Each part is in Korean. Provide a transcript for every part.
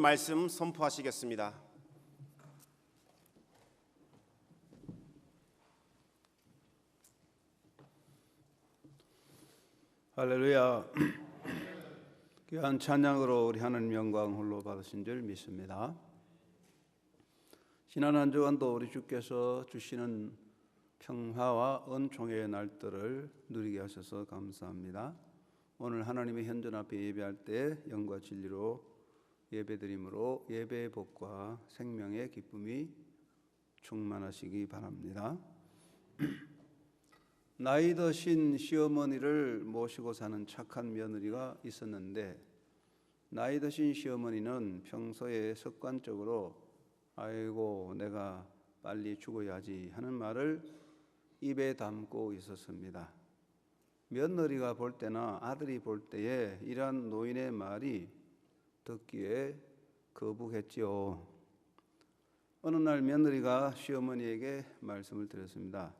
말씀 선포하시겠습니다. 할렐루야. 귀한 찬양으로 우리 하나님 영광 홀로 받으신 줄 믿습니다. 지난 한 주간도 우리 주께서 주시는 평화와 은총의 날들을 누리게 하셔서 감사합니다. 오늘 하나님의 현존 앞에 예배할 때 영과 진리로 예배드림으로 예배의 복과 생명의 기쁨이 충만하시기 바랍니다. 나이 드신 시어머니를 모시고 사는 착한 며느리가 있었는데, 나이 드신 시어머니는 평소에 습관적으로 아이고 내가 빨리 죽어야지 하는 말을 입에 담고 있었습니다. 며느리가 볼 때나 아들이 볼 때에 이러한 노인의 말이 듣기에 거북했지요. 어느 날 며느리가 시어머니에게 말씀을 드렸습니다.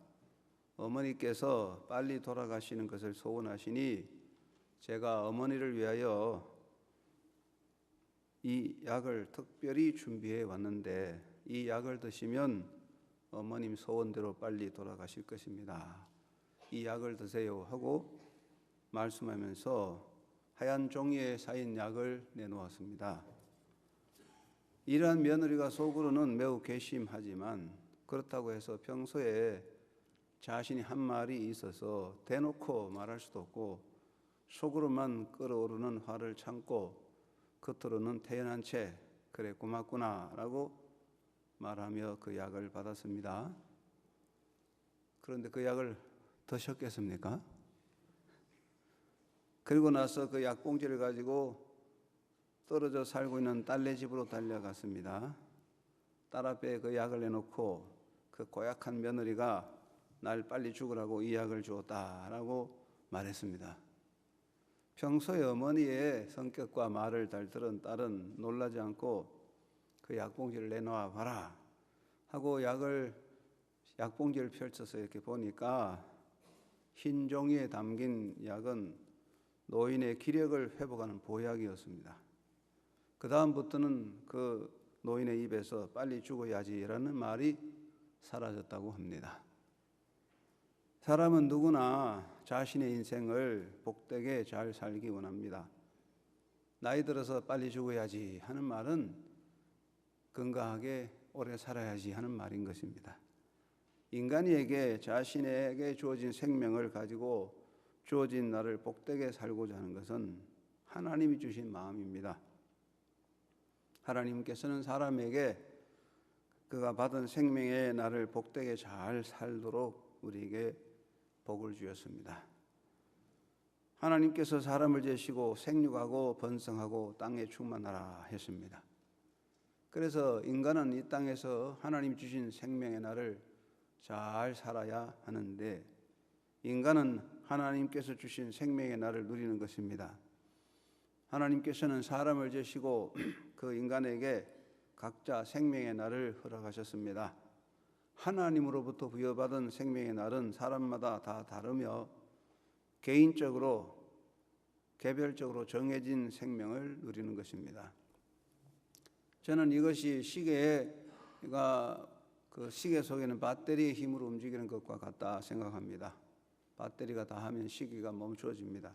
어머니께서 빨리 돌아가시는 것을 소원하시니 제가 어머니를 위하여 이 약을 특별히 준비해 왔는데 이 약을 드시면 어머님 소원대로 빨리 돌아가실 것입니다. 이 약을 드세요 하고 말씀하면서 하얀 종이에 쌓인 약을 내놓았습니다. 이러한 며느리가 속으로는 매우 괘씸하지만 그렇다고 해서 평소에 자신이 한 말이 있어서 대놓고 말할 수도 없고 속으로만 끓어오르는 화를 참고 겉으로는 태연한 채 그래 고맙구나 라고 말하며 그 약을 받았습니다. 그런데 그 약을 드셨겠습니까? 그리고 나서 그 약봉지를 가지고 떨어져 살고 있는 딸네 집으로 달려갔습니다. 딸 앞에 그 약을 내놓고 그 고약한 며느리가 날 빨리 죽으라고 이 약을 주었다라고 말했습니다. 평소에 어머니의 성격과 말을 잘 들은 딸은 놀라지 않고 그 약봉지를 내놓아 봐라 하고 약봉지를 펼쳐서 이렇게 보니까 흰 종이에 담긴 약은 노인의 기력을 회복하는 보약이었습니다. 그 다음부터는 그 노인의 입에서 빨리 죽어야지라는 말이 사라졌다고 합니다. 사람은 누구나 자신의 인생을 복되게 잘 살기 원합니다. 나이 들어서 빨리 죽어야지 하는 말은 건강하게 오래 살아야지 하는 말인 것입니다. 인간에게 자신에게 주어진 생명을 가지고 주어진 날을 복되게 살고자 하는 것은 하나님이 주신 마음입니다. 하나님께서는 사람에게 그가 받은 생명의 날을 복되게 잘 살도록 우리에게 복을 주셨습니다. 하나님께서 사람을 지으시고 생육하고 번성하고 땅에 충만하라 했습니다. 그래서 인간은 이 땅에서 하나님 주신 생명의 날을 잘 살아야 하는데 인간은 하나님께서 주신 생명의 날을 누리는 것입니다. 하나님께서는 사람을 지으시고 그 인간에게 각자 생명의 날을 허락하셨습니다. 하나님으로부터 부여받은 생명의 날은 사람마다 다 다르며 개인적으로 개별적으로 정해진 생명을 누리는 것입니다. 저는 이것이 그 시계 속에는 배터리의 힘으로 움직이는 것과 같다 생각합니다. 배터리가 다하면 시계가 멈춰집니다.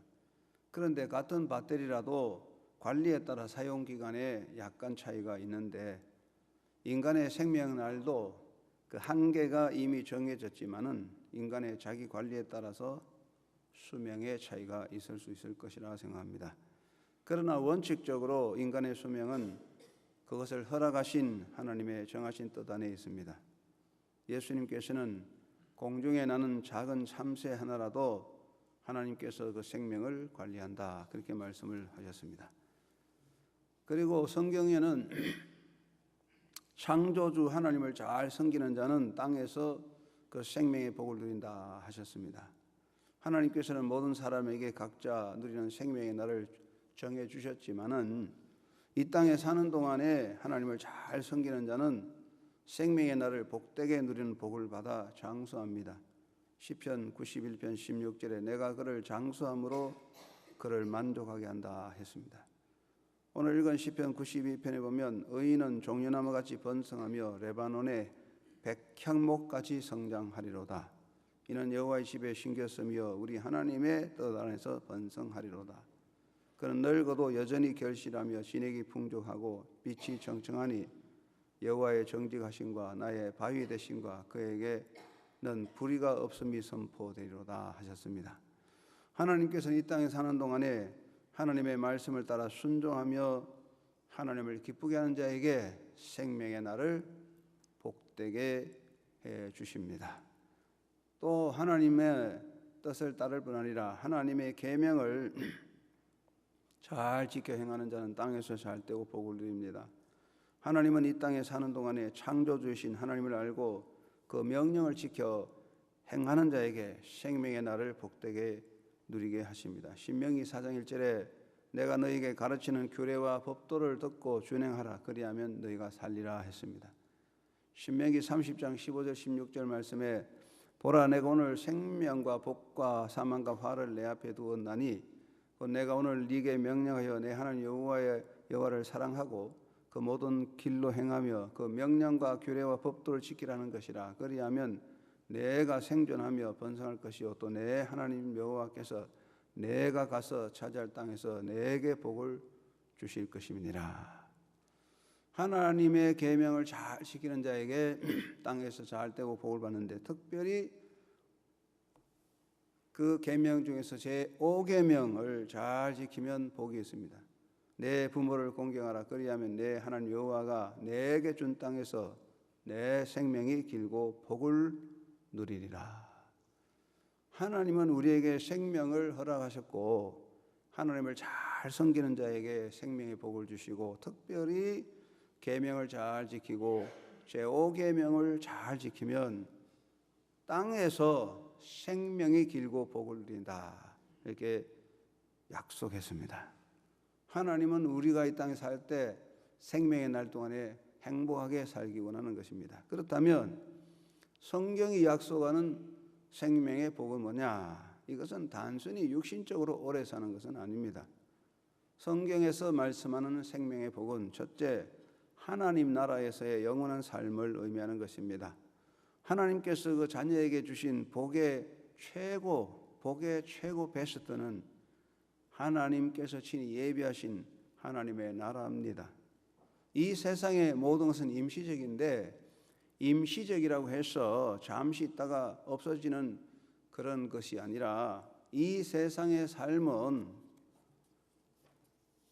그런데 같은 배터리라도 관리에 따라 사용 기간에 약간 차이가 있는데 인간의 생명날도 그 한계가 이미 정해졌지만은 인간의 자기 관리에 따라서 수명의 차이가 있을 수 있을 것이라 생각합니다. 그러나 원칙적으로 인간의 수명은 그것을 허락하신 하나님의 정하신 뜻 안에 있습니다. 예수님께서는 공중에 나는 작은 참새 하나라도 하나님께서 그 생명을 관리한다 그렇게 말씀을 하셨습니다. 그리고 성경에는 창조주 하나님을 잘 섬기는 자는 땅에서 그 생명의 복을 누린다 하셨습니다. 하나님께서는 모든 사람에게 각자 누리는 생명의 날을 정해 주셨지만은 이 땅에 사는 동안에 하나님을 잘 섬기는 자는 생명의 날을 복되게 누리는 복을 받아 장수합니다. 시편 91편 16절에 내가 그를 장수함으로 그를 만족하게 한다 했습니다. 오늘 읽은 시편 92편에 보면 의인은 종려나무같이 번성하며 레바논의 백향목같이 성장하리로다. 이는 여호와의 집에 심겼으며 우리 하나님의 뜻 안에서 번성하리로다. 그는 늙어도 여전히 결실하며 진액이 풍족하고 빛이 청청하니 여호와의 정직하심과 나의 바위 되심과 그에게는 불의가 없음이 선포되리로다 하셨습니다. 하나님께서는 이 땅에 사는 동안에 하나님의 말씀을 따라 순종하며 하나님을 기쁘게 하는 자에게 생명의 날을 복되게 해 주십니다. 또 하나님의 뜻을 따를 뿐 아니라 하나님의 계명을 잘 지켜 행하는 자는 땅에서 잘 되고 복을 누립니다. 하나님은 이 땅에 사는 동안에 창조주이신 하나님을 알고 그 명령을 지켜 행하는 자에게 생명의 날을 복되게 누리게 하십니다. 신명기 4장 1절에 내가 너희에게 가르치는 규례와 법도를 듣고 준행하라 그리하면 너희가 살리라 했습니다. 신명기 30장 15절 16절 말씀에 보라 내가 오늘 생명과 복과 사망과 화를 내 앞에 두었나니 내가 오늘 네게 명령하여 내 하나님 여호와를 사랑하고 그 모든 길로 행하며 그 명령과 규례와 법도를 지키라는 것이라. 그리하면 내가 생존하며 번성할 것이요 또 내 하나님 여호와께서 내가 가서 차지할 땅에서 내게 복을 주실 것임이니라. 하나님의 계명을 잘 지키는 자에게 땅에서 잘 되고 복을 받는데 특별히 그 계명 중에서 제5계명을 잘 지키면 복이 있습니다. 내 부모를 공경하라 그리하면 내 하나님 여호와가 내게 준 땅에서 내 생명이 길고 복을 누리리라. 하나님은 우리에게 생명을 허락하셨고 하나님을 잘 섬기는 자에게 생명의 복을 주시고 특별히 계명을 잘 지키고 제5계명을 잘 지키면 땅에서 생명이 길고 복을 누린다 이렇게 약속했습니다. 하나님은 우리가 이 땅에 살 때 생명의 날 동안에 행복하게 살기 원하는 것입니다. 그렇다면 성경이 약속하는 생명의 복은 뭐냐? 이것은 단순히 육신적으로 오래 사는 것은 아닙니다. 성경에서 말씀하는 생명의 복은 첫째, 하나님 나라에서의 영원한 삶을 의미하는 것입니다. 하나님께서 그 자녀에게 주신 복의 최고 베스트는 하나님께서 친히 예비하신 하나님의 나라입니다. 이 세상의 모든 것은 임시적인데 임시적이라고 해서 잠시 있다가 없어지는 그런 것이 아니라 이 세상의 삶은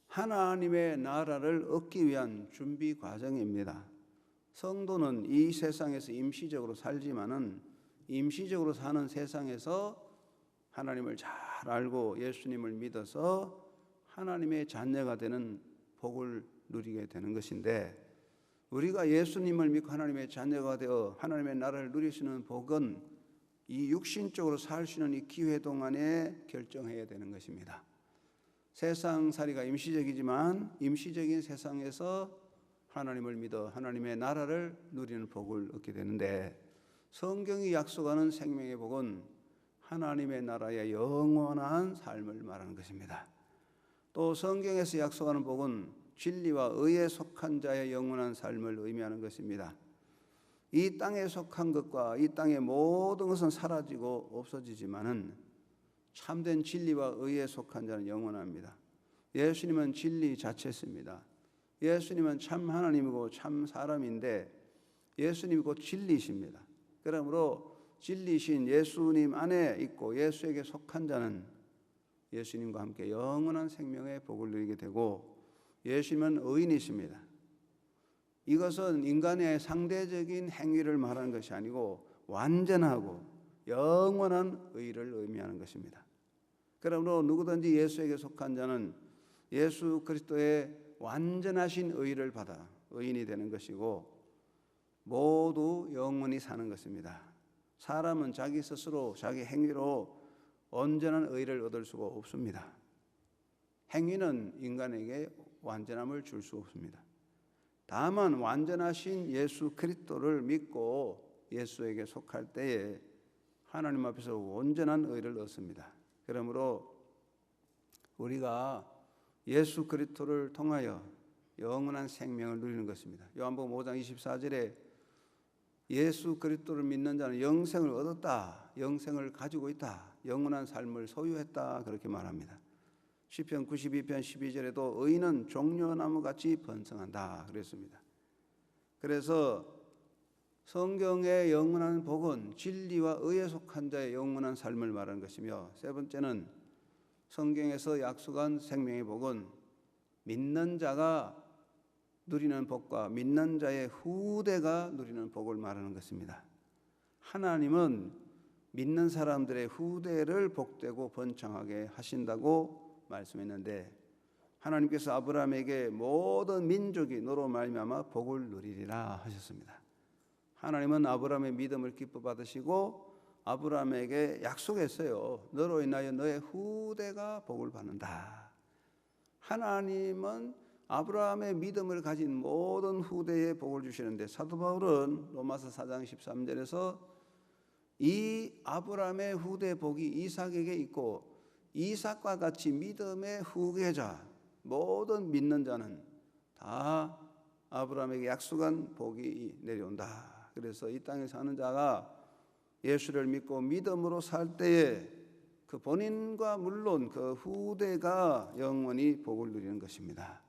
하나님의 나라를 얻기 위한 준비 과정입니다. 성도는 이 세상에서 임시적으로 살지만은 임시적으로 사는 세상에서 하나님을 잘 알고 예수님을 믿어서 하나님의 자녀가 되는 복을 누리게 되는 것인데 우리가 예수님을 믿고 하나님의 자녀가 되어 하나님의 나라를 누리시는 복은 이 육신적으로 살 수 있는 이 기회 동안에 결정해야 되는 것입니다. 세상살이가 임시적이지만 임시적인 세상에서 하나님을 믿어 하나님의 나라를 누리는 복을 얻게 되는데 성경이 약속하는 생명의 복은 하나님의 나라의 영원한 삶을 말하는 것입니다. 또 성경에서 약속하는 복은 진리와 의에 속한 자의 영원한 삶을 의미하는 것입니다. 이 땅에 속한 것과 이 땅의 모든 것은 사라지고 없어지지만은 참된 진리와 의에 속한 자는 영원합니다. 예수님은 진리 자체였습니다. 예수님은 참 하나님이고 참 사람인데 예수님이 곧 진리이십니다. 그러므로 진리신 예수님 안에 있고 예수에게 속한 자는 예수님과 함께 영원한 생명의 복을 누리게 되고 예수님은 의인이십니다. 이것은 인간의 상대적인 행위를 말하는 것이 아니고 완전하고 영원한 의를 의미하는 것입니다. 그러므로 누구든지 예수에게 속한 자는 예수 그리스도의 완전하신 의를 받아 의인이 되는 것이고 모두 영원히 사는 것입니다. 사람은 자기 스스로 자기 행위로 온전한 의를 얻을 수가 없습니다. 행위는 인간에게 완전함을 줄 수 없습니다. 다만 완전하신 예수 그리스도를 믿고 예수에게 속할 때에 하나님 앞에서 온전한 의를 얻습니다. 그러므로 우리가 예수 그리스도를 통하여 영원한 생명을 누리는 것입니다. 요한복음 5장 24절에 예수 그리스도를 믿는 자는 영생을 얻었다, 영생을 가지고 있다, 영원한 삶을 소유했다, 그렇게 말합니다. 시편 92편 12절에도 의인은 종려나무같이 번성한다 그랬습니다. 그래서 성경의 영원한 복은 진리와 의에 속한 자의 영원한 삶을 말하는 것이며, 세 번째는 성경에서 약속한 생명의 복은 믿는 자가 누리는 복과 믿는 자의 후대가 누리는 복을 말하는 것입니다. 하나님은 믿는 사람들의 후대를 복되고 번창하게 하신다고 말씀했는데, 하나님께서 아브라함에게 모든 민족이 너로 말미암아 복을 누리리라 하셨습니다. 하나님은 아브라함의 믿음을 기뻐 받으시고 아브라함에게 약속했어요. 너로 인하여 너의 후대가 복을 받는다. 하나님은 아브라함의 믿음을 가진 모든 후대에 복을 주시는데, 사도 바울은 로마서 4장 13절에서 이 아브라함의 후대 복이 이삭에게 있고 이삭과 같이 믿음의 후계자 모든 믿는 자는 다 아브라함에게 약속한 복이 내려온다. 그래서 이 땅에 사는 자가 예수를 믿고 믿음으로 살 때에 그 본인과 물론 그 후대가 영원히 복을 누리는 것입니다.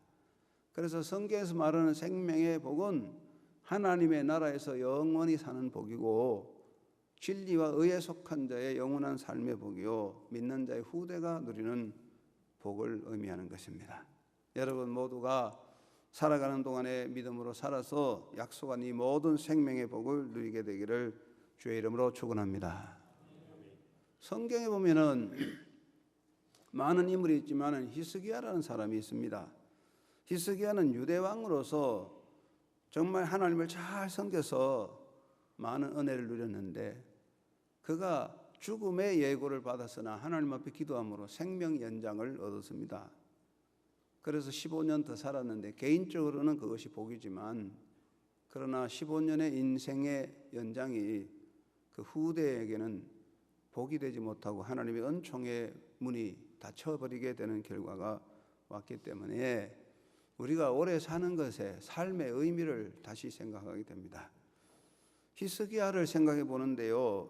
그래서 성경에서 말하는 생명의 복은 하나님의 나라에서 영원히 사는 복이고, 진리와 의에 속한 자의 영원한 삶의 복이요, 믿는 자의 후대가 누리는 복을 의미하는 것입니다. 여러분 모두가 살아가는 동안에 믿음으로 살아서 약속한 이 모든 생명의 복을 누리게 되기를 주의 이름으로 축원합니다. 성경에 보면은 많은 인물이 있지만 히스기야라는 사람이 있습니다. 히스기야는 유대 왕으로서 정말 하나님을 잘 섬겨서 많은 은혜를 누렸는데, 그가 죽음의 예고를 받았으나 하나님 앞에 기도함으로 생명 연장을 얻었습니다. 그래서 15년 더 살았는데, 개인적으로는 그것이 복이지만, 그러나 15년의 인생의 연장이 그 후대에게는 복이 되지 못하고 하나님의 은총의 문이 닫혀버리게 되는 결과가 왔기 때문에 우리가 오래 사는 것에 삶의 의미를 다시 생각하게 됩니다. 히스기야를 생각해 보는데요,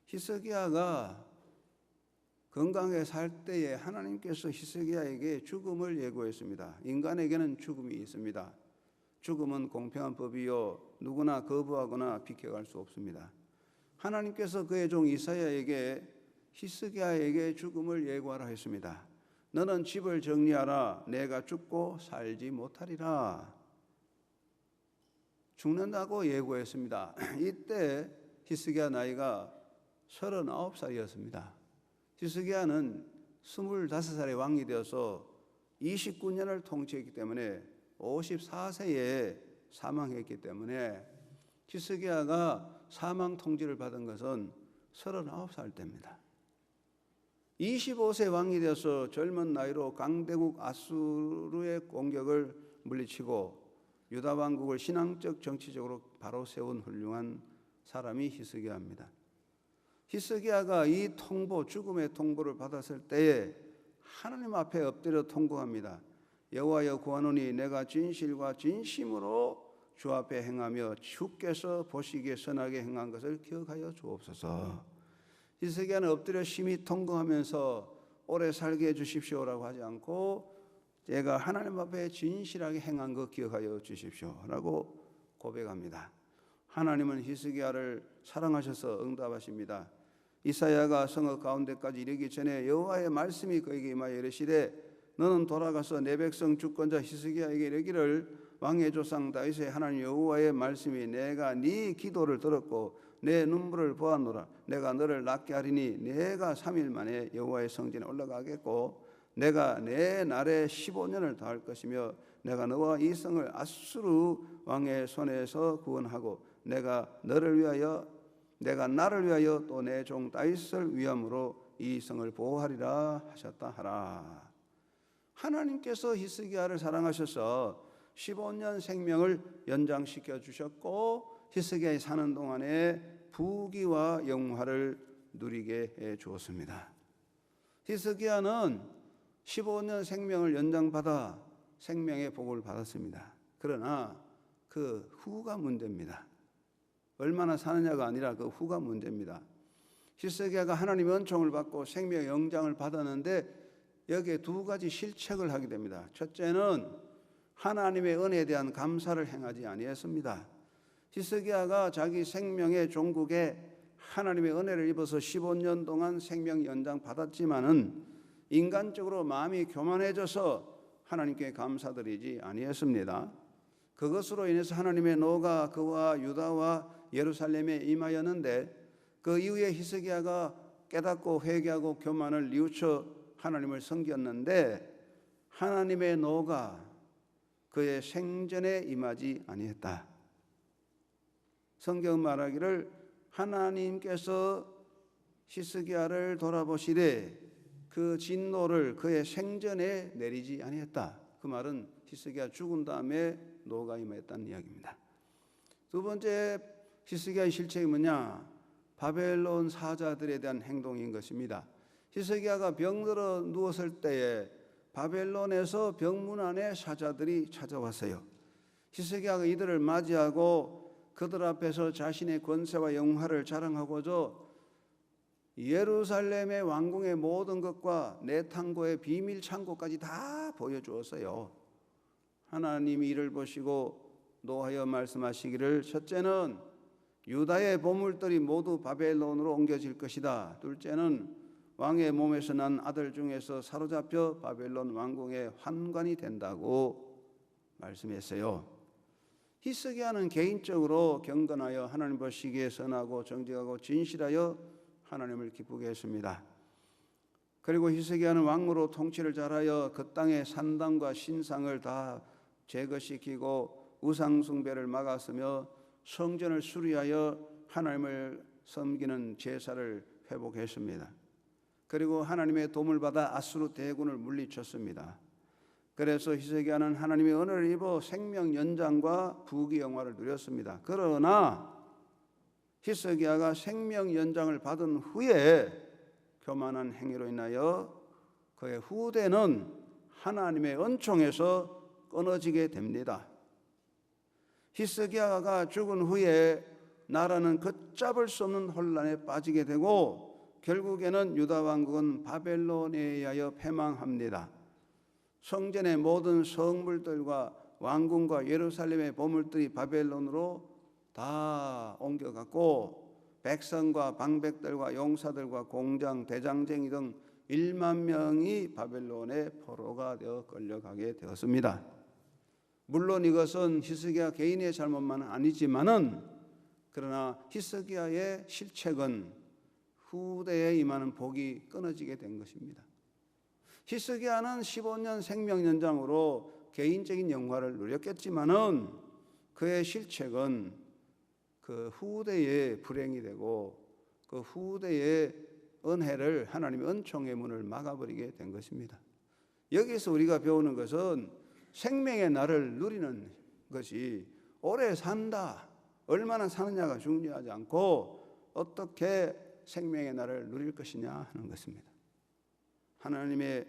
히스기야가 건강하게 살 때에 하나님께서 히스기야에게 죽음을 예고했습니다. 인간에게는 죽음이 있습니다. 죽음은 공평한 법이요 누구나 거부하거나 비켜갈 수 없습니다. 하나님께서 그의 종 이사야에게 히스기야에게 죽음을 예고하라 했습니다. 너는 집을 정리하라. 내가 죽고 살지 못하리라. 죽는다고 예고했습니다. 이때 히스기야 나이가 39살이었습니다. 히스기야는 25살의 왕이 되어서 29년을 통치했기 때문에 54세에 사망했기 때문에 히스기야가 사망 통지를 받은 것은 39살 때입니다. 25세 왕이 되어서 젊은 나이로 강대국 아수르의 공격을 물리치고 유다 왕국을 신앙적 정치적으로 바로 세운 훌륭한 사람이 히스기야입니다. 히스기야가 이 통보, 죽음의 통보를 받았을 때에 하나님 앞에 엎드려 통곡합니다. 여호와여 구하노니 내가 진실과 진심으로 주 앞에 행하며 주께서 보시기에 선하게 행한 것을 기억하여 주옵소서. 히스기야는 엎드려 심히 통곡하면서 오래 살게 해주십시오라고 하지 않고 제가 하나님 앞에 진실하게 행한 것 기억하여 주십시오라고 고백합니다. 하나님은 히스기야를 사랑하셔서 응답하십니다. 이사야가 성읍 가운데까지 이르기 전에 여호와의 말씀이 그에게 임하여 이르시되 너는 돌아가서 내 백성 주권자 히스기야에게 이르기를 왕의 조상 다윗의 하나님 여호와의 말씀이 내가 네 기도를 들었고 내 눈물을 보았노라. 내가 너를 낫게 하리니 내가 3일 만에 여호와의 성전에 올라가겠고 내가 내 날에 15년을 더할 것이며 내가 너와 이 성을 아수르 왕의 손에서 구원하고 내가 나를 위하여 또 내 종 다윗을 위함으로 이 성을 보호하리라 하셨다 하라. 하나님께서 히스기야를 사랑하셔서 15년 생명을 연장시켜 주셨고 히스기야에 사는 동안에 부귀와 영화를 누리게 해 주었습니다. 히스기야는 15년 생명을 연장받아 생명의 복을 받았습니다. 그러나 그 후가 문제입니다. 얼마나 사느냐가 아니라 그 후가 문제입니다. 히스기야가 하나님의 은총을 받고 생명의 영장을 받았는데 여기에 두 가지 실책을 하게 됩니다. 첫째는 하나님의 은혜에 대한 감사를 행하지 아니했습니다. 히스기야가 자기 생명의 종국에 하나님의 은혜를 입어서 15년 동안 생명 연장 받았지만은 인간적으로 마음이 교만해져서 하나님께 감사드리지 아니했습니다. 그것으로 인해서 하나님의 노가 그와 유다와 예루살렘에 임하였는데 그 이후에 히스기야가 깨닫고 회개하고 교만을 뉘우쳐 하나님을 섬겼는데 하나님의 노가 그의 생전에 임하지 아니했다. 성경 말하기를 하나님께서 히스기야를 돌아보시되 그 진노를 그의 생전에 내리지 아니했다. 그 말은 히스기야 죽은 다음에 노가 임했다는 이야기입니다. 두 번째 히스기야의 실책이 뭐냐? 바벨론 사자들에 대한 행동인 것입니다. 히스기야가 병들어 누웠을 때에 바벨론에서 병문 안에 사자들이 찾아왔어요. 히스기야가 이들을 맞이하고 그들 앞에서 자신의 권세와 영화를 자랑하고자 예루살렘의 왕궁의 모든 것과 내탕고의 비밀 창고까지 다 보여주었어요. 하나님이 이를 보시고 노하여 말씀하시기를 첫째는 유다의 보물들이 모두 바벨론으로 옮겨질 것이다. 둘째는 왕의 몸에서 난 아들 중에서 사로잡혀 바벨론 왕궁의 환관이 된다고 말씀했어요. 히스기야는 개인적으로 경건하여 하나님 보시기에 선하고 정직하고 진실하여 하나님을 기쁘게 했습니다. 그리고 히스기야는 왕으로 통치를 잘하여 그 땅의 산당과 신상을 다 제거시키고 우상 숭배를 막았으며 성전을 수리하여 하나님을 섬기는 제사를 회복했습니다. 그리고 하나님의 도움을 받아 아수르 대군을 물리쳤습니다. 그래서 히스기야는 하나님의 은혜를 입어 생명 연장과 부귀 영화를 누렸습니다. 그러나 히스기야가 생명 연장을 받은 후에 교만한 행위로 인하여 그의 후대는 하나님의 은총에서 끊어지게 됩니다. 히스기야가 죽은 후에 나라는 걷잡을 수 없는 혼란에 빠지게 되고 결국에는 유다 왕국은 바벨론에 의하여 패망합니다. 성전의 모든 성물들과 왕궁과 예루살렘의 보물들이 바벨론으로 다 옮겨갔고 백성과 방백들과 용사들과 공장, 대장쟁이 등 1만 명이 바벨론의 포로가 되어 끌려가게 되었습니다. 물론 이것은 히스기야 개인의 잘못만은 아니지만은 그러나 히스기야의 실책은 후대에 임하는 복이 끊어지게 된 것입니다. 히스기야는 15년 생명 연장으로 개인적인 영화를 누렸겠지만은 그의 실책은 그 후대의 불행이 되고 그 후대의 은혜를 하나님의 은총의 문을 막아버리게 된 것입니다. 여기서 우리가 배우는 것은 생명의 날을 누리는 것이 오래 산다, 얼마나 사느냐가 중요하지 않고 어떻게 생명의 날을 누릴 것이냐 하는 것입니다. 하나님의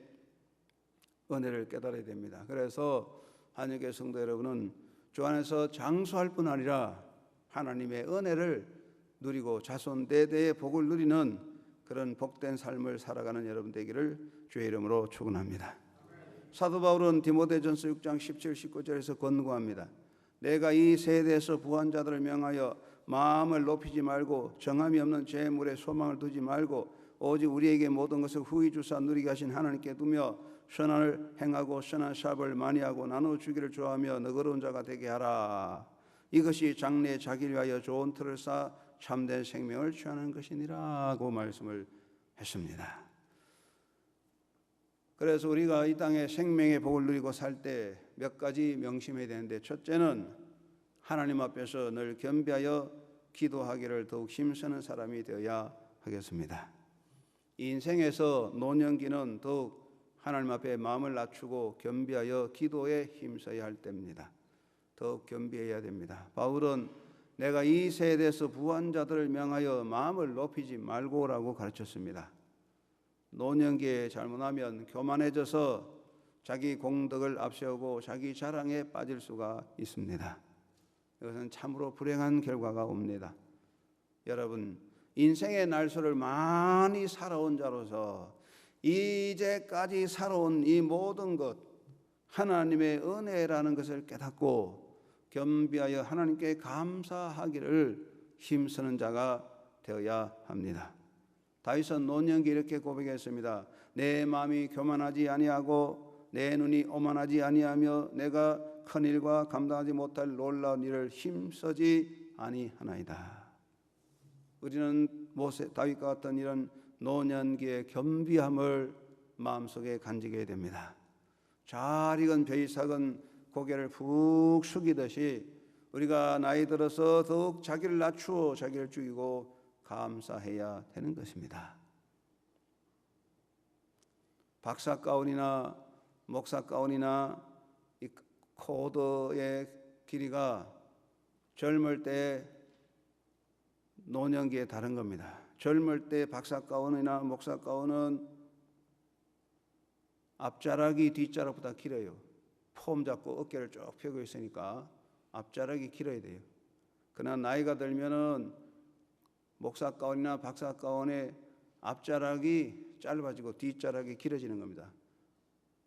은혜를 깨달아야 됩니다. 그래서 한영교회 성도 여러분은 주 안에서 장수할 뿐 아니라 하나님의 은혜를 누리고 자손 대대의 복을 누리는 그런 복된 삶을 살아가는 여러분 되기를 주의 이름으로 축원합니다. 사도 바울은 디모데전서 6장 17, 19절에서 권고합니다. 내가 이 세대에서 부한 자들을 명하여 마음을 높이지 말고 정함이 없는 재물에 소망을 두지 말고 오직 우리에게 모든 것을 후히 주사 누리게 하신 하나님께 두며 선을 행하고 선한 사업을 많이 하고 나누어 주기를 좋아하며 너그러운 자가 되게 하라. 이것이 장래에 자기를 위하여 좋은 틀을 쌓아 참된 생명을 취하는 것이니라고 말씀을 했습니다. 그래서 우리가 이 땅에 생명의 복을 누리고 살 때 몇 가지 명심해야 되는데 첫째는 하나님 앞에서 늘 겸비하여 기도하기를 더욱 힘쓰는 사람이 되어야 하겠습니다. 인생에서 노년기는 더욱 하나님 앞에 마음을 낮추고 겸비하여 기도에 힘써야 할 때입니다. 더욱 겸비해야 됩니다. 바울은 내가 이 세대에서 부한 자들을 명하여 마음을 높이지 말고라고 가르쳤습니다. 노년기에 잘못하면 교만해져서 자기 공덕을 앞세우고 자기 자랑에 빠질 수가 있습니다. 이것은 참으로 불행한 결과가 옵니다. 여러분, 인생의 날수를 많이 살아온 자로서 이제까지 살아온 이 모든 것 하나님의 은혜라는 것을 깨닫고 겸비하여 하나님께 감사하기를 힘쓰는 자가 되어야 합니다. 다윗은 노년기 이렇게 고백했습니다. 내 마음이 교만하지 아니하고 내 눈이 오만하지 아니하며 내가 큰 일과 감당하지 못할 놀라운 일을 힘쓰지 아니하나이다. 우리는 다윗과 같은 이런 노년기의 겸비함을 마음속에 간직해야 됩니다. 잘 익은 벼이삭은 고개를 푹 숙이듯이 우리가 나이 들어서 더욱 자기를 낮추어 자기를 죽이고 감사해야 되는 것입니다. 박사 가운이나 목사 가운이나 이 코드의 길이가 젊을 때 노년기에 다른 겁니다. 젊을 때 박사 가운이나 목사 가운은 앞자락이 뒷자락보다 길어요. 폼 잡고 어깨를 쭉 펴고 있으니까 앞자락이 길어야 돼요. 그러나 나이가 들면은 목사 가운이나 박사 가운의 앞자락이 짧아지고 뒷자락이 길어지는 겁니다.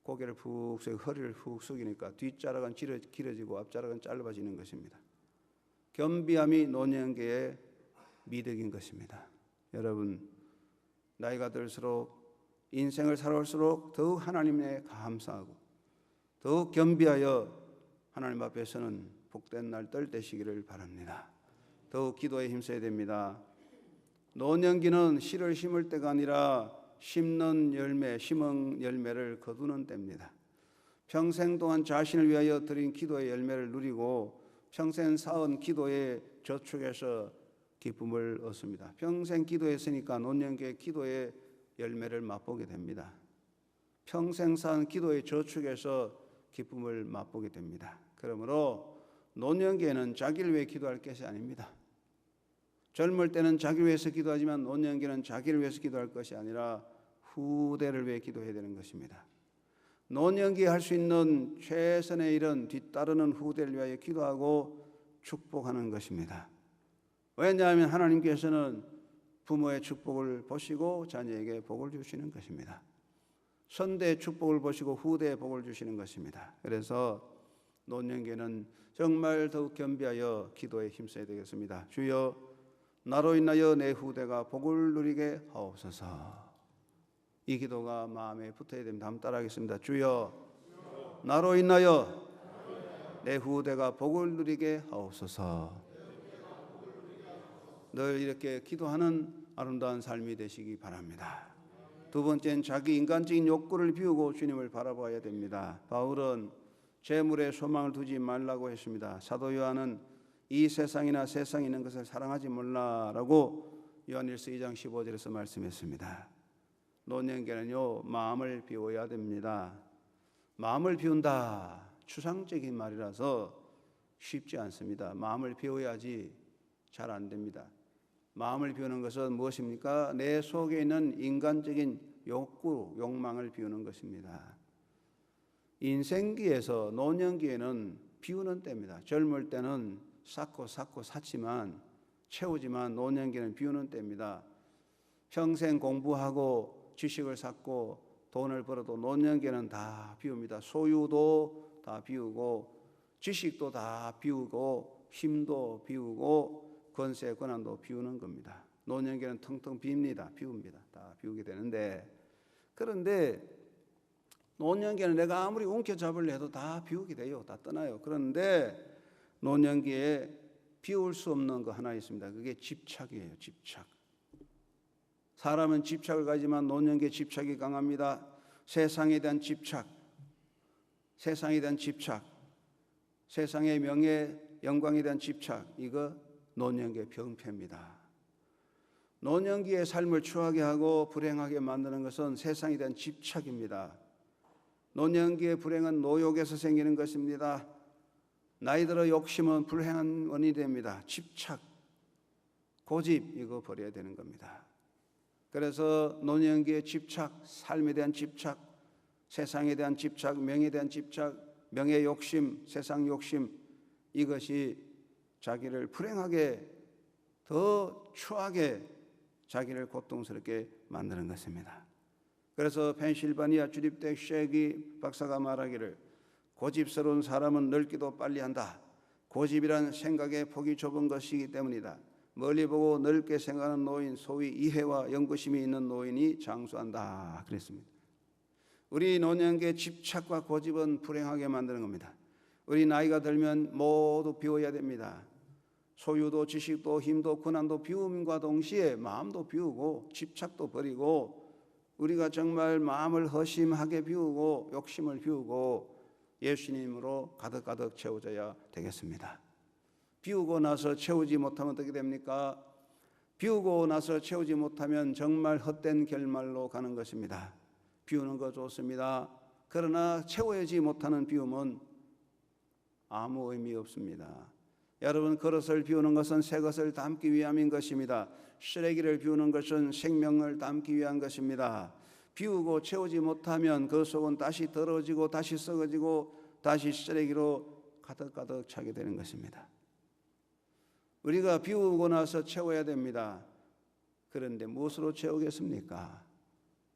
고개를 푹 숙이고 허리를 푹 숙이니까 뒷자락은 길어지고 앞자락은 짧아지는 것입니다. 겸비함이 노년기의 미덕인 것입니다. 여러분, 나이가 들수록 인생을 살아올수록 더욱 하나님에 감사하고 더욱 겸비하여 하나님 앞에서는 복된 날 떨 되시기를 바랍니다. 더욱 기도에 힘써야 됩니다. 노년기는 씨를 심을 때가 아니라 심는 열매를 거두는 때입니다. 평생 동안 자신을 위하여 드린 기도의 열매를 누리고 평생 쌓은 기도의 저축에서 기쁨을 얻습니다. 평생 기도했으니까 노년기의 기도의 열매를 맛보게 됩니다. 평생 쌓은 기도의 저축에서 기쁨을 맛보게 됩니다. 그러므로 노년기에는 자기를 위해 기도할 것이 아닙니다. 젊을 때는 자기를 위해서 기도하지만 노년기는 자기를 위해서 기도할 것이 아니라 후대를 위해 기도해야 되는 것입니다. 노년기에 할 수 있는 최선의 일은 뒤따르는 후대를 위하여 기도하고 축복하는 것입니다. 왜냐하면 하나님께서는 부모의 축복을 보시고 자녀에게 복을 주시는 것입니다. 선대의 축복을 보시고 후대의 복을 주시는 것입니다. 그래서 노년기에는 정말 더욱 겸비하여 기도에 힘써야 되겠습니다. 주여, 나로 인하여 내 후대가 복을 누리게 하옵소서. 이 기도가 마음에 붙어야 됩니다. 한번 따라하겠습니다. 주여, 나로 인하여 내 후대가 복을 누리게 하옵소서. 늘 이렇게 기도하는 아름다운 삶이 되시기 바랍니다. 두 번째는 자기 인간적인 욕구를 비우고 주님을 바라봐야 됩니다. 바울은 재물에 소망을 두지 말라고 했습니다. 사도 요한은 이 세상이나 세상에 있는 것을 사랑하지 말라라고 요한일서 2장 15절에서 말씀했습니다. 노년기에는요, 마음을 비워야 됩니다. 마음을 비운다, 추상적인 말이라서 쉽지 않습니다. 마음을 비워야지 잘 안 됩니다. 마음을 비우는 것은 무엇입니까? 내 속에 있는 인간적인 욕구, 욕망을 비우는 것입니다. 인생기에서 노년기에는 비우는 때입니다. 젊을 때는 쌓고 샀지만 채우지만 노년기는 비우는 때입니다. 평생 공부하고 지식을 쌓고 돈을 벌어도 노년기에는 다 비웁니다. 소유도 다 비우고 지식도 다 비우고 힘도 비우고 권세 권한도 비우는 겁니다. 노년기에는 텅텅 빕니다. 비웁니다. 다 비우게 되는데, 그런데 노년기에는 내가 아무리 움켜잡으려 해도 다 비우게 돼요. 다 떠나요. 그런데 노년기에 비울 수 없는 거 하나 있습니다. 그게 집착이에요. 집착. 사람은 집착을 가지만 노년기에 집착이 강합니다. 세상에 대한 집착, 세상에 대한 집착, 세상의 명예, 영광에 대한 집착, 이거 노년기의 병폐입니다. 노년기의 삶을 추하게 하고 불행하게 만드는 것은 세상에 대한 집착입니다. 노년기의 불행은 노욕에서 생기는 것입니다. 나이 들어 욕심은 불행한 원인이 됩니다. 집착, 고집, 이거 버려야 되는 겁니다. 그래서 노년기의 집착, 삶에 대한 집착, 세상에 대한 집착, 명예에 대한 집착, 명예 욕심, 세상 욕심, 이것이 자기를 불행하게 더 추하게 자기를 고통스럽게 만드는 것입니다. 그래서 펜실바니아 주립대 쉐기 박사가 말하기를 고집스러운 사람은 늙기도 빨리 한다. 고집이란 생각의 폭이 좁은 것이기 때문이다. 멀리 보고 넓게 생각하는 노인, 소위 이해와 연구심이 있는 노인이 장수한다 그랬습니다. 우리 노년기의 집착과 고집은 불행하게 만드는 겁니다. 우리 나이가 들면 모두 비워야 됩니다. 소유도 지식도 힘도 고난도 비움과 동시에 마음도 비우고 집착도 버리고 우리가 정말 마음을 허심하게 비우고 욕심을 비우고 예수님으로 가득가득 채워져야 되겠습니다. 비우고 나서 채우지 못하면 어떻게 됩니까? 비우고 나서 채우지 못하면 정말 헛된 결말로 가는 것입니다. 비우는 거 좋습니다. 그러나 채워야지 못하는 비움은 아무 의미 없습니다. 여러분, 그릇을 비우는 것은 새 것을 담기 위함인 것입니다. 쓰레기를 비우는 것은 생명을 담기 위한 것입니다. 비우고 채우지 못하면 그 속은 다시 더러워지고 다시 썩어지고 다시 쓰레기로 가득가득 차게 되는 것입니다. 우리가 비우고 나서 채워야 됩니다. 그런데 무엇으로 채우겠습니까?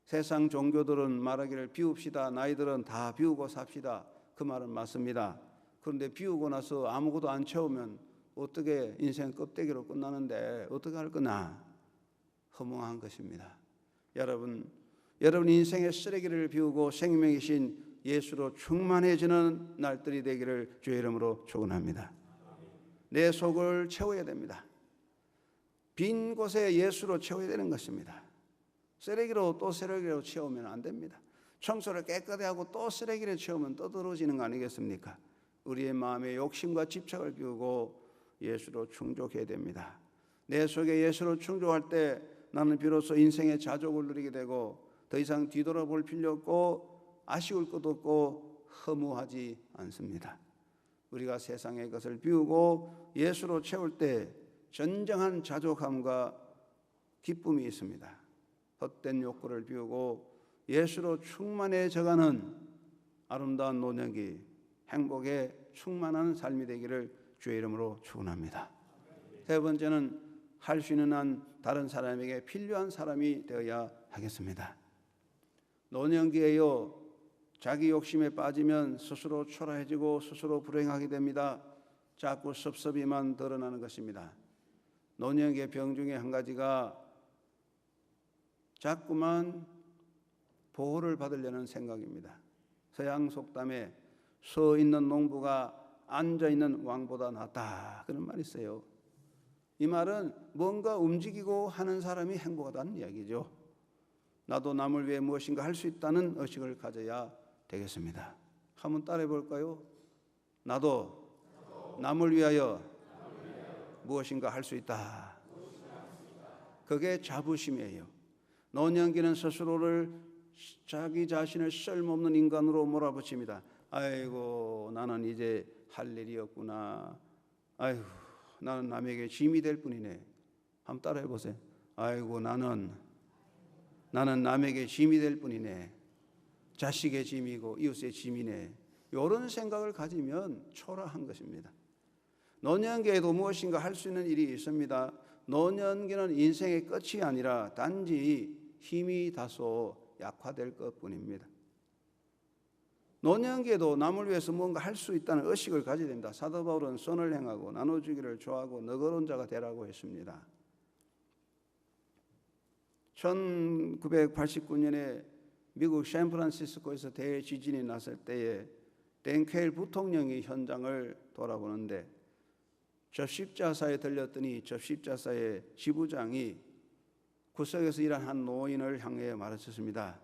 세상 종교들은 말하기를 비웁시다. 나이들은 다 비우고 삽시다. 그 말은 맞습니다. 그런데 비우고 나서 아무것도 안 채우면 어떻게 인생 껍데기로 끝나는데 어떻게 할 거나 허무한 것입니다. 여러분 인생의 쓰레기를 비우고 생명이신 예수로 충만해지는 날들이 되기를 주의 이름으로 축원합니다. 내 속을 채워야 됩니다. 빈 곳에 예수로 채워야 되는 것입니다. 쓰레기로 또 쓰레기로 채우면 안 됩니다. 청소를 깨끗하게 하고 또 쓰레기를 채우면 떠들어지는 거 아니겠습니까? 우리의 마음의 욕심과 집착을 비우고 예수로 충족해야 됩니다. 내 속에 예수로 충족할 때 나는 비로소 인생의 자족을 누리게 되고 더 이상 뒤돌아볼 필요 없고 아쉬울 것도 없고 허무하지 않습니다. 우리가 세상의 것을 비우고 예수로 채울 때 진정한 자족함과 기쁨이 있습니다. 헛된 욕구를 비우고 예수로 충만해져가는 아름다운 노년기, 행복에 충만한 삶이 되기를 주의 이름으로 축원합니다. 세 번째는 할 수 있는 한 다른 사람에게 필요한 사람이 되어야 하겠습니다. 노년기에요, 자기 욕심에 빠지면 스스로 초라해지고 스스로 불행하게 됩니다. 자꾸 섭섭이만 드러나는 것입니다. 노년기의 병 중에 한 가지가 자꾸만 보호를 받으려는 생각입니다. 서양 속담에 서 있는 농부가 앉아 있는 왕보다 낫다 그런 말이 있어요. 이 말은 뭔가 움직이고 하는 사람이 행복하다는 이야기죠. 나도 남을 위해 무엇인가 할 수 있다는 의식을 가져야 되겠습니다. 한번 따라해 볼까요? 나도 남을 위하여 무엇인가 할 수 있다. 그게 자부심이에요. 노년기는 스스로를 자기 자신을 쓸모없는 인간으로 몰아붙입니다. 아이고 나는 이제 할 일이 없구나. 아이고 나는 남에게 짐이 될 뿐이네. 한번 따라해 보세요. 아이고 나는 남에게 짐이 될 뿐이네. 자식의 짐이고 이웃의 짐이네. 이런 생각을 가지면 초라한 것입니다. 노년기에도 무엇인가 할 수 있는 일이 있습니다. 노년기는 인생의 끝이 아니라 단지 힘이 다소 약화될 것뿐입니다. 노년기에도 남을 위해서 뭔가 할 수 있다는 의식을 가져야 됩니다. 사도 바울은 선을 행하고 나눠주기를 좋아하고 너그러운 자가 되라고 했습니다. 1989년에 미국 샌프란시스코에서 대지진이 났을 때에 댄 퀘일 부통령이 현장을 돌아보는데 접십자사에 들렸더니 접십자사의 지부장이 구석에서 일한 한 노인을 향해 말했습니다.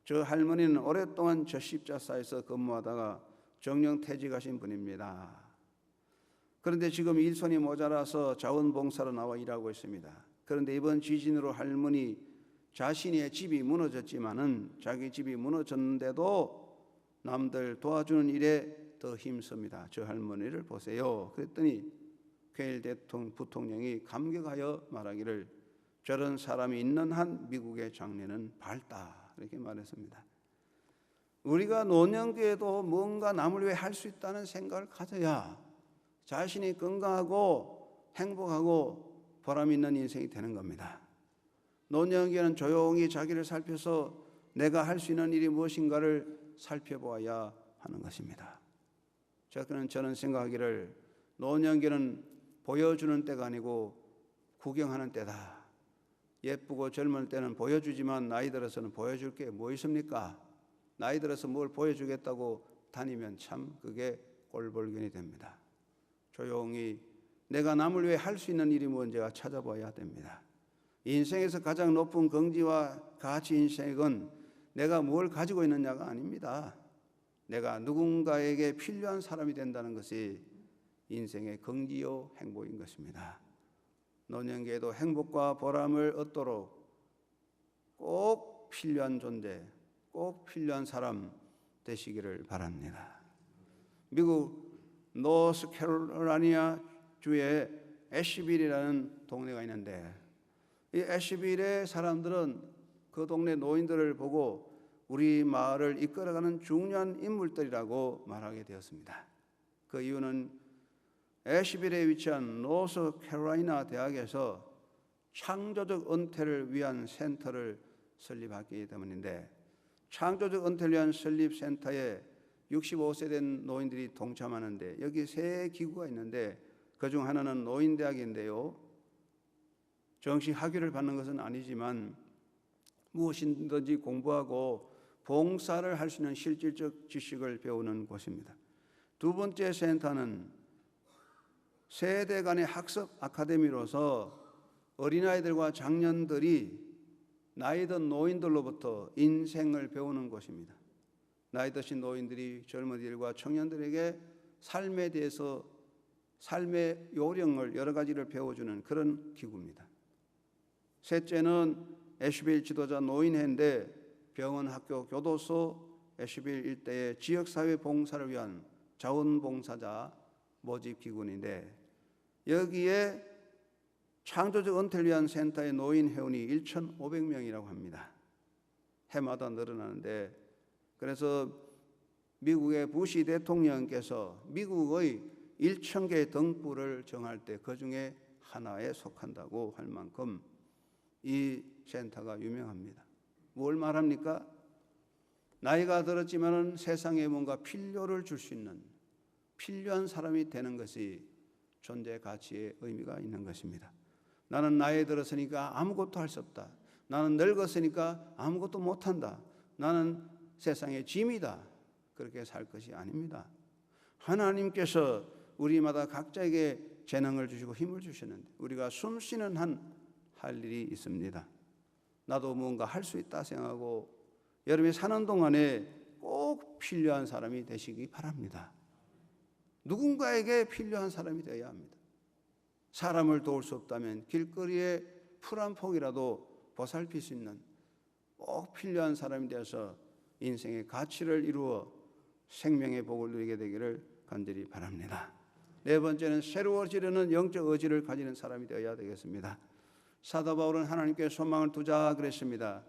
저 할머니는 오랫동안 접십자사에서 근무하다가 정령 퇴직하신 분입니다. 그런데 지금 일손이 모자라서 자원봉사로 나와 일하고 있습니다. 그런데 이번 지진으로 할머니 자신의 집이 무너졌지만은 자기 집이 무너졌는데도 남들 도와주는 일에 더 힘씁니다. 저 할머니를 보세요. 그랬더니 퀘일 부통령이 감격하여 말하기를 저런 사람이 있는 한 미국의 장래는 밝다, 이렇게 말했습니다. 우리가 노년기에도 뭔가 남을 위해 할 수 있다는 생각을 가져야 자신이 건강하고 행복하고 보람 있는 인생이 되는 겁니다. 노년기에는 조용히 자기를 살펴서 내가 할 수 있는 일이 무엇인가를 살펴보아야 하는 것입니다. 저는 생각하기를 노년기는 보여주는 때가 아니고 구경하는 때다. 예쁘고 젊을 때는 보여주지만 나이 들어서는 보여줄 게 뭐 있습니까? 나이 들어서 뭘 보여주겠다고 다니면 참 그게 꼴불견이 됩니다. 조용히 내가 남을 위해 할 수 있는 일이 뭔지가 찾아봐야 됩니다. 인생에서 가장 높은 긍지와 가치 인생은 내가 뭘 가지고 있느냐가 아닙니다. 내가 누군가에게 필요한 사람이 된다는 것이 인생의 긍지요 행복인 것입니다. 노년기에도 행복과 보람을 얻도록 꼭 필요한 존재, 꼭 필요한 사람 되시기를 바랍니다. 미국 노스캐롤라이나 주에 애쉬빌이라는 동네가 있는데 이 애쉬빌의 사람들은 그 동네 노인들을 보고 우리 마을을 이끌어가는 중요한 인물들이라고 말하게 되었습니다. 그 이유는 애쉬빌에 위치한 노스캐롤라이나 대학에서 창조적 은퇴를 위한 센터를 설립하기 때문인데, 창조적 은퇴를 위한 설립센터에 65세 된 노인들이 동참하는데 여기 세 기구가 있는데 그중 하나는 노인대학인데요. 정식 학위를 받는 것은 아니지만 무엇이든지 공부하고 봉사를 할 수 있는 실질적 지식을 배우는 곳입니다. 두 번째 센터는 세대 간의 학습 아카데미로서 어린아이들과 장년들이 나이 든 노인들로부터 인생을 배우는 곳입니다. 나이 드신 노인들이 젊은이들과 청년들에게 삶에 대해서 삶의 요령을 여러 가지를 배워주는 그런 기구입니다. 셋째는 애쉬빌 지도자 노인회인데 병원, 학교, 교도소, 애쉬빌 일대의 지역사회 봉사를 위한 자원봉사자 모집 기구인데 여기에 창조적 은퇴를 위한 센터의 노인 회원이 1,500명이라고 합니다. 해마다 늘어나는데, 그래서 미국의 부시 대통령께서 미국의 1,000개의 등불을 정할 때 그 중에 하나에 속한다고 할 만큼 이 센터가 유명합니다. 뭘 말합니까? 나이가 들었지만은 세상에 뭔가 필요를 줄 수 있는 필요한 사람이 되는 것이 존재 가치의 의미가 있는 것입니다. 나는 나이에 들었으니까 아무것도 할 수 없다. 나는 늙었으니까 아무것도 못한다. 나는 세상의 짐이다. 그렇게 살 것이 아닙니다. 하나님께서 우리마다 각자에게 재능을 주시고 힘을 주시는데 우리가 숨 쉬는 한 할 일이 있습니다. 나도 뭔가 할 수 있다 생각하고 여러분이 사는 동안에 꼭 필요한 사람이 되시기 바랍니다. 누군가에게 필요한 사람이 되어야 합니다. 사람을 도울 수 없다면 길거리에 풀 한 폭이라도 보살필 수 있는 꼭 필요한 사람이 되어서 인생의 가치를 이루어 생명의 복을 누리게 되기를 간절히 바랍니다. 네 번째는 새로워지려는 영적 의지를 가지는 사람이 되어야 되겠습니다. 사도 바울은 하나님께 소망을 두자 그랬습니다.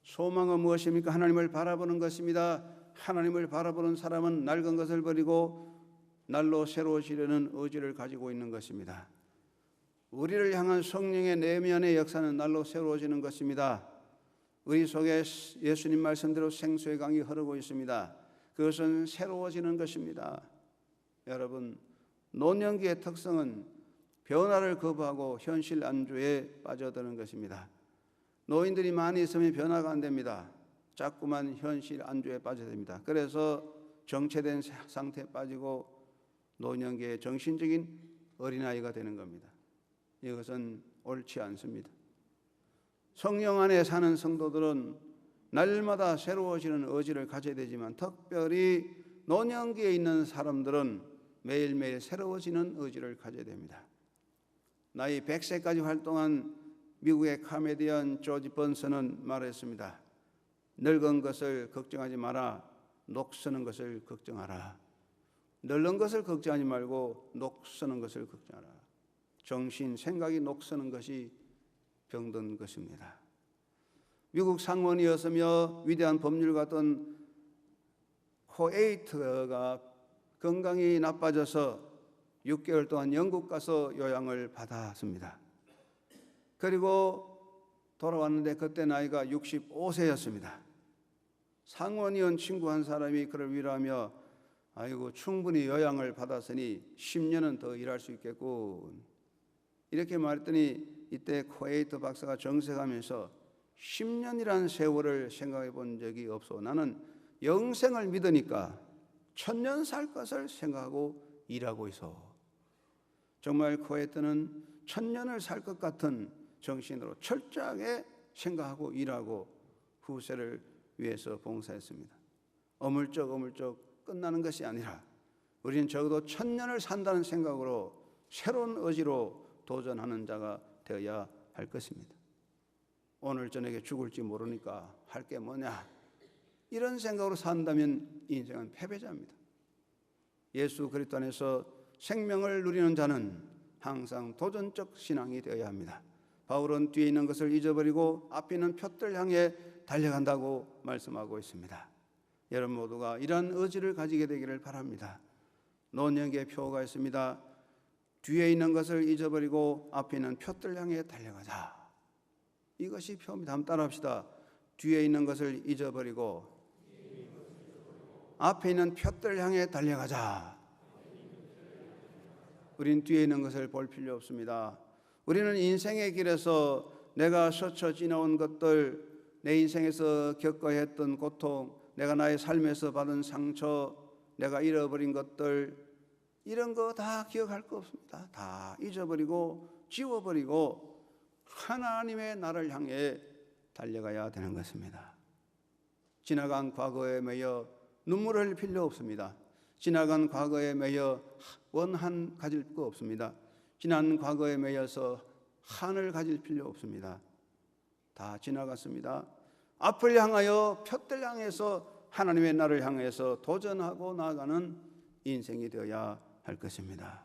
소망은 무엇입니까? 하나님을 바라보는 것입니다. 하나님을 바라보는 사람은 낡은 것을 버리고 날로 새로워지려는 의지를 가지고 있는 것입니다. 우리를 향한 성령의 내면의 역사는 날로 새로워지는 것입니다. 우리 속에 예수님 말씀대로 생수의 강이 흐르고 있습니다. 그것은 새로워지는 것입니다. 여러분, 노년기의 특성은 변화를 거부하고 현실 안주에 빠져드는 것입니다. 노인들이 많이 있으면 변화가 안 됩니다. 자꾸만 현실 안주에 빠져듭니다. 그래서 정체된 상태에 빠지고 노년기의 정신적인 어린아이가 되는 겁니다. 이것은 옳지 않습니다. 성령 안에 사는 성도들은 날마다 새로워지는 의지를 가져야 되지만 특별히 노년기에 있는 사람들은 매일매일 새로워지는 의지를 가져야 됩니다. 나이 100세까지 활동한 미국의 카메디언 조지 번슨은 말했습니다. 늙은 것을 걱정하지 마라. 녹서는 것을 걱정하라. 늙은 것을 걱정하지 말고 녹서는 것을 걱정하라. 정신, 생각이 녹서는 것이 병든 것입니다. 미국 상원이었으며 위대한 법률가던 코에이트가 건강이 나빠져서 6개월 동안 영국 가서 요양을 받았습니다. 그리고 돌아왔는데 그때 나이가 65세였습니다. 상원의원 친구 한 사람이 그를 위로하며 아이고 충분히 요양을 받았으니 10년은 더 일할 수 있겠군 이렇게 말했더니 이때 코에이트 박사가 정색하면서 10년이란 세월을 생각해 본 적이 없어. 나는 영생을 믿으니까 1000년 살 것을 생각하고 일하고 있어. 정말 코에이트는 1000년을 살 것 같은 정신으로 철저하게 생각하고 일하고 후세를 위해서 봉사했습니다. 어물쩍 끝나는 것이 아니라 우리는 적어도 1000년을 산다는 생각으로 새로운 의지로 도전하는 자가 되어야 할 것입니다. 오늘 저녁에 죽을지 모르니까 할 게 뭐냐 이런 생각으로 산다면 인생은 패배자입니다. 예수 그리스도 안에서 생명을 누리는 자는 항상 도전적 신앙이 되어야 합니다. 바울은 뒤에 있는 것을 잊어버리고 앞에 있는 표들 향해 달려간다고 말씀하고 있습니다. 여러분 모두가 이러한 의지를 가지게 되기를 바랍니다. 논영의 표가 있습니다. 뒤에 있는 것을 잊어버리고 앞에 있는 표들 향해 달려가자. 이것이 표입니다. 한번 따라합시다. 뒤에 있는 것을 잊어버리고 앞에 있는 표들 향해 달려가자. 우린 뒤에 있는 것을 볼 필요 없습니다. 우리는 인생의 길에서 내가 스쳐 지나온 것들, 내 인생에서 겪어야 했던 고통, 내가 나의 삶에서 받은 상처, 내가 잃어버린 것들 이런 거 다 기억할 거 없습니다. 다 잊어버리고 지워버리고 하나님의 나를 향해 달려가야 되는 것입니다. 지나간 과거에 매여 눈물을 흘릴 필요 없습니다. 지나간 과거에 매여 원한 가질 거 없습니다. 지난 과거에 매여서 한을 가질 필요 없습니다. 다 지나갔습니다. 앞을 향하여 표들 향해서 하나님의 나를 향해서 도전하고 나아가는 인생이 되어야 할 것입니다.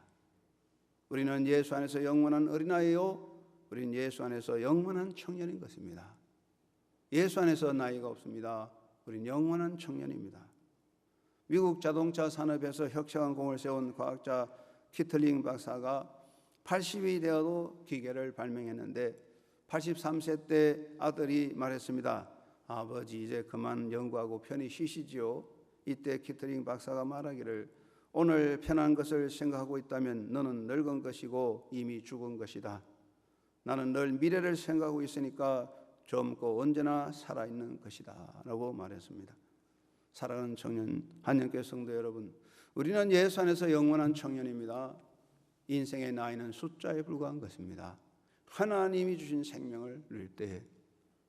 우리는 예수 안에서 영원한 어린아이요 우리는 예수 안에서 영원한 청년인 것입니다. 예수 안에서 나이가 없습니다. 우리는 영원한 청년입니다. 미국 자동차 산업에서 혁혁한 공을 세운 과학자 키틀링 박사가 80이 되어도 기계를 발명했는데 83세 때 아들이 말했습니다. 아버지 이제 그만 연구하고 편히 쉬시지요. 이때 키틀링 박사가 말하기를 오늘 편한 것을 생각하고 있다면 너는 늙은 것이고 이미 죽은 것이다. 나는 늘 미래를 생각하고 있으니까 젊고 언제나 살아있는 것이다 라고 말했습니다. 사랑하는 청년 한영교회 성도 여러분, 우리는 예수 안에서 영원한 청년입니다. 인생의 나이는 숫자에 불과한 것입니다. 하나님이 주신 생명을 누릴 때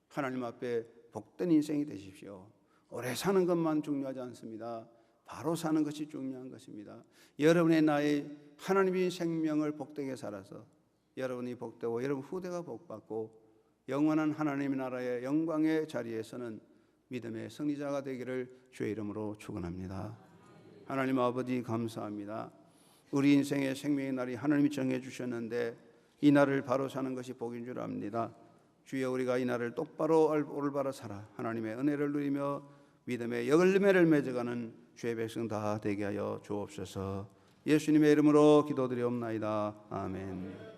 하나님 앞에 복된 인생이 되십시오. 오래 사는 것만 중요하지 않습니다. 바로 사는 것이 중요한 것입니다. 여러분의 나이 하나님이 생명을 복되게 살아서 여러분이 복되고 여러분 후대가 복받고 영원한 하나님의 나라의 영광의 자리에서는 믿음의 승리자가 되기를 주의 이름으로 축원합니다. 하나님 아버지 감사합니다. 우리 인생의 생명의 날이 하나님이 정해주셨는데 이 날을 바로 사는 것이 복인 줄 압니다. 주여 우리가 이 날을 똑바로 올바로 살아 하나님의 은혜를 누리며 믿음의 열매를 맺어가는 주의 백성 다 되게 하여 주옵소서. 예수님의 이름으로 기도드리옵나이다. 아멘.